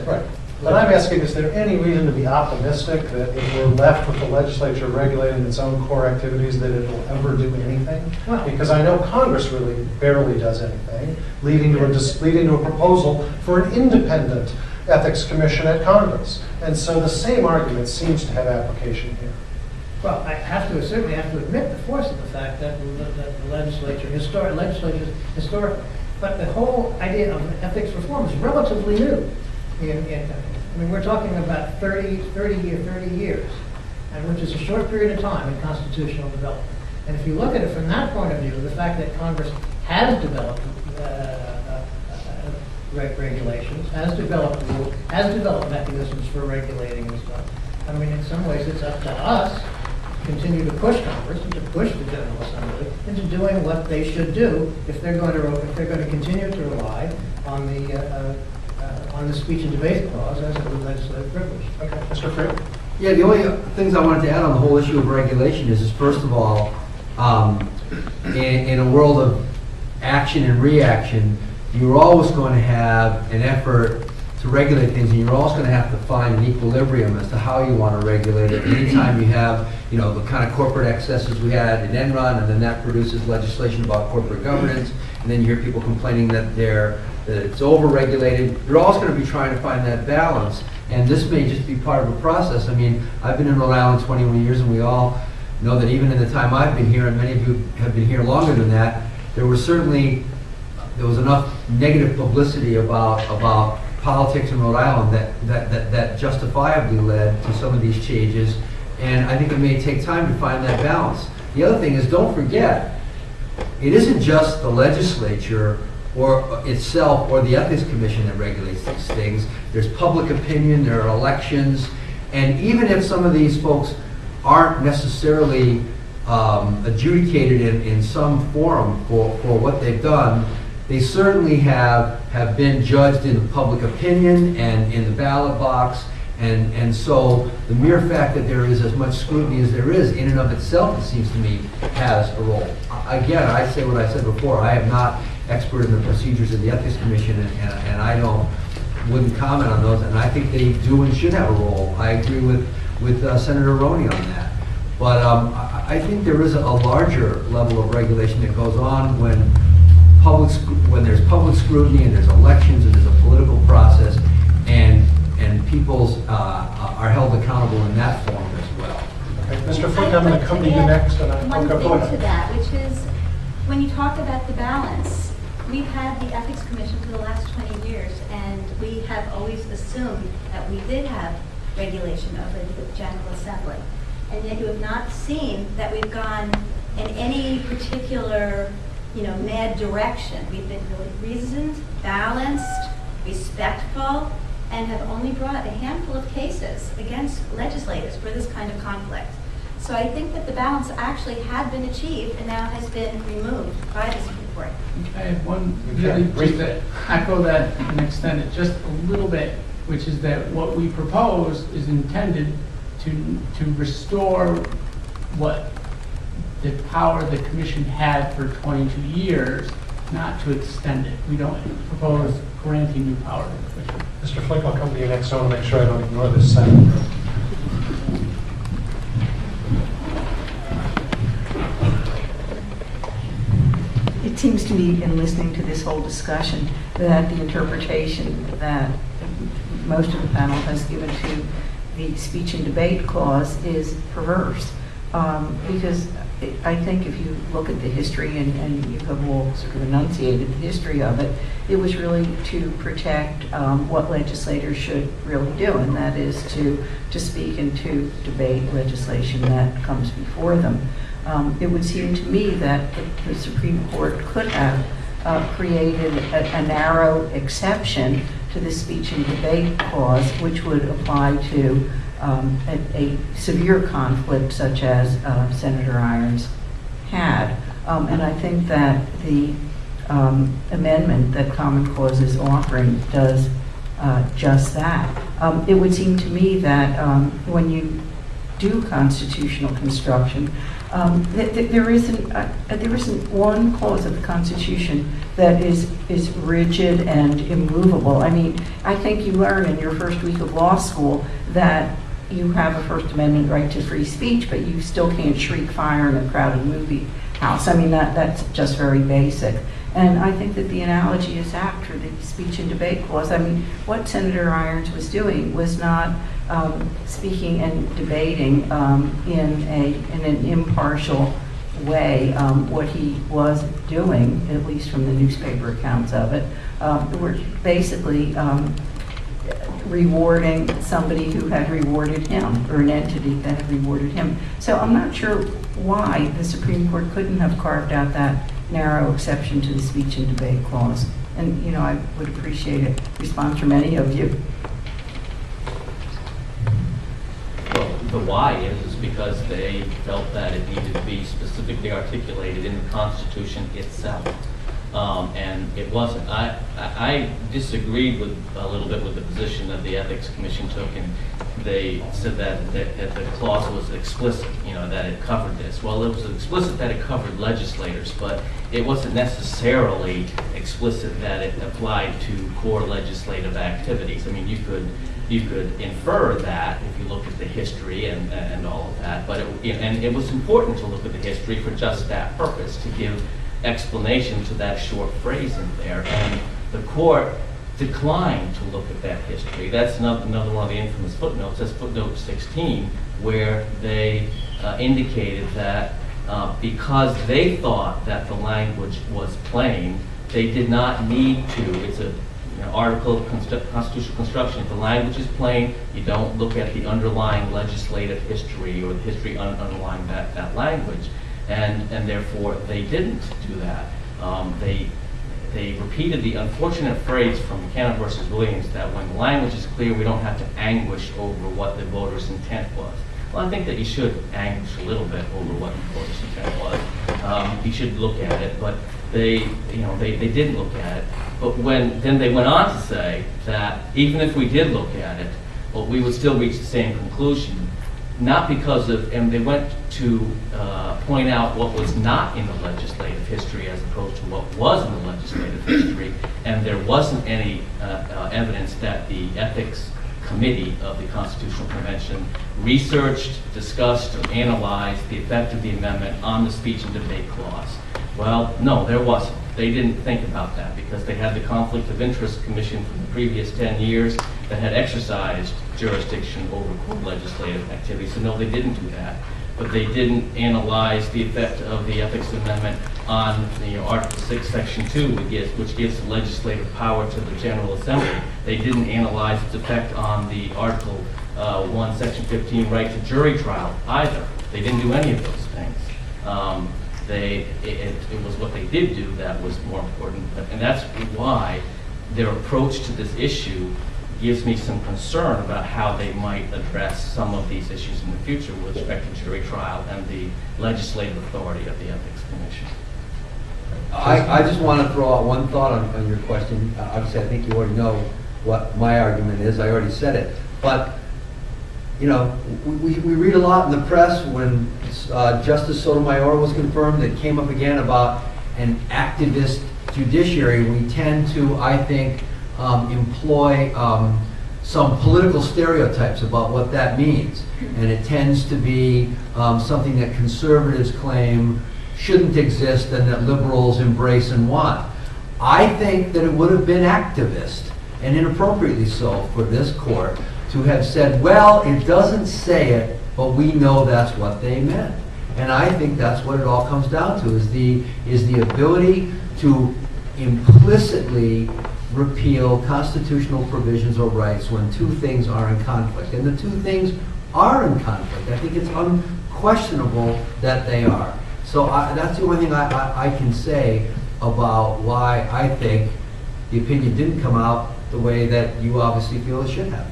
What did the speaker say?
Right. But I'm asking, is there any reason to be optimistic that if we're left with the legislature regulating its own core activities, that it'll ever do anything? Well, Because I know Congress really barely does anything, leading to a proposal for an independent ethics commission at Congress. And so the same argument seems to have application here. well, I certainly have to admit the force of the fact that the legislature is historical. But the whole idea of ethics reform is relatively new. I mean, we're talking about 30 years, and which is a short period of time in constitutional development. And if you look at it from that point of view, the fact that Congress has developed regulations, has developed rules, has developed mechanisms for regulating and stuff. I mean, in some ways, it's up to us to continue to push Congress and to push the General Assembly into doing what they should do if they're going to continue to rely on the speech and debate clause as a legislative privilege. Okay, Mr. Frick? Yeah, the only things I wanted to add on the whole issue of regulation is first of all, in a world of action and reaction, you're always going to have an effort to regulate things, and you're also going to have to find an equilibrium as to how you want to regulate it. Anytime you have, the kind of corporate excesses we had in Enron, and then that produces legislation about corporate governance, and then you hear people complaining that it's over-regulated, you're always going to be trying to find that balance. And this may just be part of a process. I mean, I've been in Rhode Island 21 years, and we all know that even in the time I've been here, and many of you have been here longer than that, there was enough negative publicity about politics in Rhode Island that justifiably led to some of these changes. And I think it may take time to find that balance. The other thing is, don't forget, it isn't just the legislature or itself or the Ethics Commission that regulates these things. There's public opinion, there are elections, and even if some of these folks aren't necessarily adjudicated in some forum for what they've done, they certainly have been judged in public opinion and in the ballot box, and so the mere fact that there is as much scrutiny as there is in and of itself, it seems to me, has a role. Again, I say what I said before, I am not expert in the procedures of the Ethics Commission, and I wouldn't comment on those, and I think they do and should have a role. I agree with Senator Roney on that. But I think there is a larger level of regulation that goes on when there's public scrutiny and there's elections and there's a political process, and peoples are held accountable in that form as well. Okay, Mr. Flick, I'm going to come to you next. One thing to that, which is when you talk about the balance, we've had the Ethics Commission for the last 20 years, and we have always assumed that we did have regulation over the General Assembly. And yet you have not seen that we've gone in any particular, mad direction. We've been really reasoned, balanced, respectful, and have only brought a handful of cases against legislators for this kind of conflict. So I think that the balance actually had been achieved and now has been removed by this report. I have one really just to echo that and extend it just a little bit, which is that what we propose is intended to restore what the power the commission had for 22 years, not to extend it. We don't propose granting new power to the commission. Mr. Flick, I'll come to you next. I want to make sure I don't ignore this sentence. It seems to me, in listening to this whole discussion, that the interpretation that most of the panel has given to the speech and debate clause is perverse. Because I think if you look at the history, and you have all sort of enunciated the history of it, it was really to protect what legislators should really do, and that is to speak and to debate legislation that comes before them. It would seem to me that the Supreme Court could have created a narrow exception to the speech and debate clause, which would apply to a severe conflict such as Senator Irons had. And I think that the amendment that Common Cause is offering does just that. It would seem to me that when you do constitutional construction, There isn't one clause of the Constitution that is rigid and immovable. I mean, I think you learn in your first week of law school that you have a First Amendment right to free speech, but you still can't shriek fire in a crowded movie house. I mean, that's just very basic. And I think that the analogy is apt for the speech and debate clause. I mean, what Senator Irons was doing was not speaking and debating in an impartial way. What he was doing, at least from the newspaper accounts of it, were basically rewarding somebody who had rewarded him, or an entity that had rewarded him. So I'm not sure why the Supreme Court couldn't have carved out that narrow exception to the speech and debate clause. And, you know, I would appreciate a response from any of you. Well, the why is because they felt that it needed to be specifically articulated in the Constitution itself. And it wasn't. I disagreed with a little bit with the position that the Ethics Commission took, and they said that the clause was explicit, you know, that it covered this. Well, it was explicit that it covered legislators, but it wasn't necessarily explicit that it applied to core legislative activities. I mean, you could infer that if you look at the history and all of that, but it was important to look at the history for just that purpose, to give explanation to that short phrase in there, and the court declined to look at that history. That's another one of the infamous footnotes. That's footnote 16, where they indicated that because they thought that the language was plain, they did not need to. It's a article of constitutional construction. If the language is plain, you don't look at the underlying legislative history or the history underlying that language. And therefore, they didn't do that. They repeated the unfortunate phrase from McKenna versus Williams that when the language is clear, we don't have to anguish over what the voter's intent was. Well, I think that you should anguish a little bit over what the voter's intent was. You should look at it, but they didn't look at it. But then they went on to say that even if we did look at it, well, we would still reach the same conclusion. Not because of, and they went to point out what was not in the legislative history as opposed to what was in the legislative history, and there wasn't any evidence that the Ethics Committee of the Constitutional Convention researched, discussed, or analyzed the effect of the amendment on the speech and debate clause. Well, no, there wasn't. They didn't think about that because they had the Conflict of Interest Commission from the previous 10 years that had exercised jurisdiction over core legislative activities. So no, they didn't do that. But they didn't analyze the effect of the Ethics Amendment on Article 6, Section 2, which gives legislative power to the General Assembly. They didn't analyze its effect on the Article 1, Section 15, right to jury trial either. They didn't do any of those things. It was what they did do that was more important. And that's why their approach to this issue gives me some concern about how they might address some of these issues in the future with respect to jury trial and the legislative authority of the Ethics Commission. I just want to throw out one thought on your question. Obviously, I think you already know what my argument is. I already said it. But, we read a lot in the press when Justice Sotomayor was confirmed. It came up again about an activist judiciary. We tend to, I think, employ some political stereotypes about what that means. And it tends to be something that conservatives claim shouldn't exist and that liberals embrace and want. I think that it would have been activist, and inappropriately so, for this court to have said, well, it doesn't say it, but we know that's what they meant. And I think that's what it all comes down to, is the ability to implicitly repeal constitutional provisions or rights when two things are in conflict. And the two things are in conflict. I think it's unquestionable that they are. So that's the only thing I can say about why I think the opinion didn't come out the way that you obviously feel it should have.